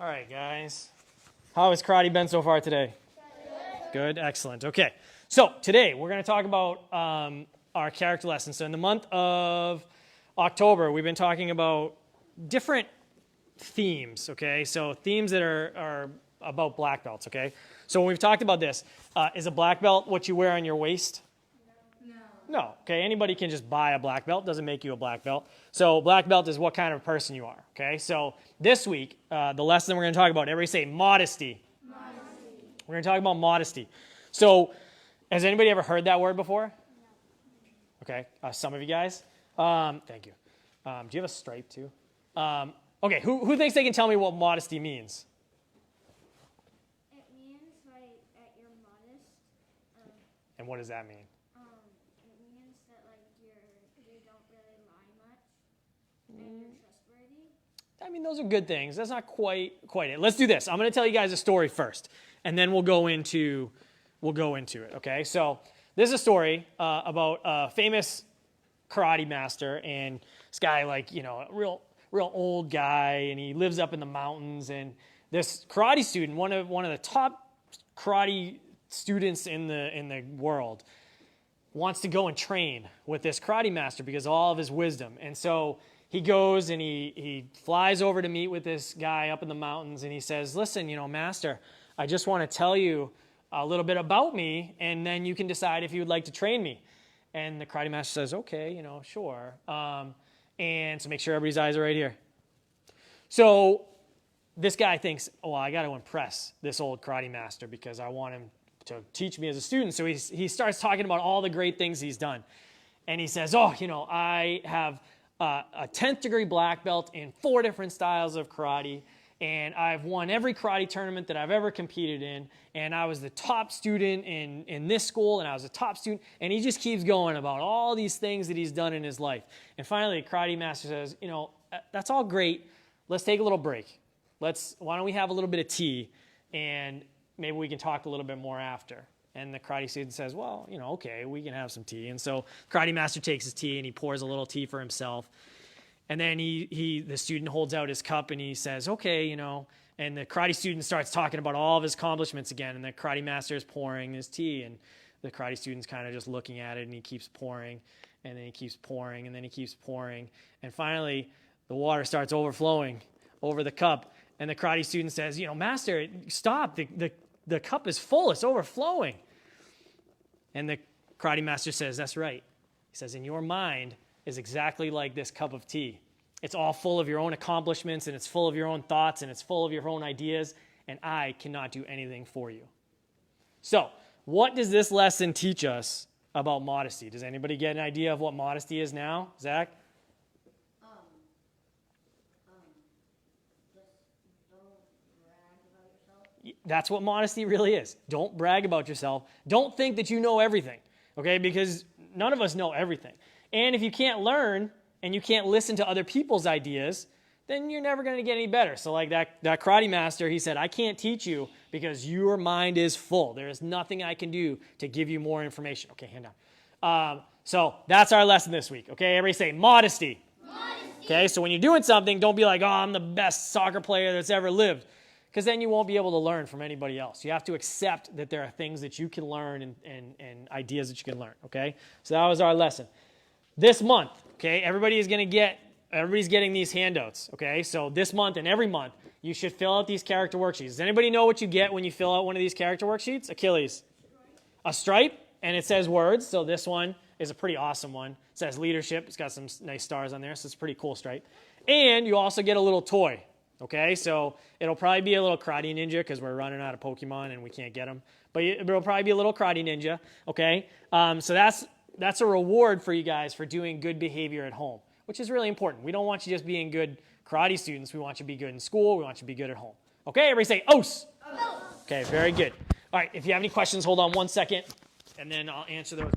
All right, guys. How has karate been so far today? Good, excellent. Okay, so today we're going to talk about our character lessons. So in the month of October, we've been talking about different themes, okay? So themes that are about black belts, okay? So when we've talked about this, is a black belt what you wear on your waist? No, okay? Anybody can just buy a black belt. Doesn't make you a black belt. So black belt is what kind of person you are, okay? So this week, the lesson we're going to talk about, everybody say modesty. Modesty. We're going to talk about modesty. So has anybody ever heard that word before? No. Okay, some of you guys. Thank you. Do you have a stripe too? Okay, who thinks they can tell me what modesty means? It means like that you're modest. And what does that mean? It means that like you don't really lie much and you're trustworthy. I mean, those are good things. That's not quite it. Let's do this. I'm going to tell you guys a story first, and then we'll go into it. Okay. So this is a story about a famous karate master, and this guy, like, you know, a real old guy, and he lives up in the mountains. And this karate student, one of the top karate students in the world, wants to go and train with this karate master because of all of his wisdom. And so he goes and he flies over to meet with this guy up in the mountains, and he says, listen, you know, master, I just want to tell you a little bit about me, and then you can decide if you would like to train me. And the karate master says, okay, you know, sure. And so make sure everybody's eyes are right here. So this guy thinks, well, I got to impress this old karate master because I want him to teach me as a student. So he starts talking about all the great things he's done. And he says, oh, you know, I have a 10th degree black belt in 4 different styles of karate, and I've won every karate tournament that I've ever competed in, and I was the top student in this school, and I was a top student, and he just keeps going about all these things that he's done in his life. And finally, the karate master says, you know, that's all great. Let's take a little break. Why don't we have a little bit of tea, and maybe we can talk a little bit more after. And the karate student says, well, you know, okay, we can have some tea. And so karate master takes his tea and he pours a little tea for himself. And then the student holds out his cup and he says, okay, you know, and the karate student starts talking about all of his accomplishments again. And the karate master is pouring his tea, and the karate student's kind of just looking at it, and he keeps pouring, and then he keeps pouring, and then he keeps pouring. And finally, the water starts overflowing over the cup. And the karate student says, you know, master, stop. The cup is full. It's overflowing. And the karate master says, that's right. He says, and your mind is exactly like this cup of tea. It's all full of your own accomplishments, and it's full of your own thoughts, and it's full of your own ideas, and I cannot do anything for you. So, what does this lesson teach us about modesty? Does anybody get an idea of what modesty is now? Zach? That's what modesty really is. Don't brag about yourself. Don't think that you know everything, okay? Because none of us know everything. And if you can't learn and you can't listen to other people's ideas, then you're never going to get any better. So like that karate master, he said, I can't teach you because your mind is full. There is nothing I can do to give you more information. Okay, hand down. So that's our lesson this week, okay? Everybody say modesty. Modesty. Okay, so when you're doing something, don't be like, oh, I'm the best soccer player that's ever lived. Because then you won't be able to learn from anybody else. You have to accept that there are things that you can learn and ideas that you can learn, okay? So that was our lesson. This month, okay, everybody's getting these handouts, okay? So this month and every month, you should fill out these character worksheets. Does anybody know what you get when you fill out one of these character worksheets? Achilles. A stripe, and it says words. So this one is a pretty awesome one. It says leadership. It's got some nice stars on there, so it's a pretty cool stripe. And you also get a little toy. Okay, so it'll probably be a little karate ninja because we're running out of Pokemon and we can't get them. But it'll probably be a little karate ninja, okay? So that's a reward for you guys for doing good behavior at home, which is really important. We don't want you just being good karate students. We want you to be good in school. We want you to be good at home. Okay, everybody say OS. Okay, very good. All right, if you have any questions, hold on one second, and then I'll answer those.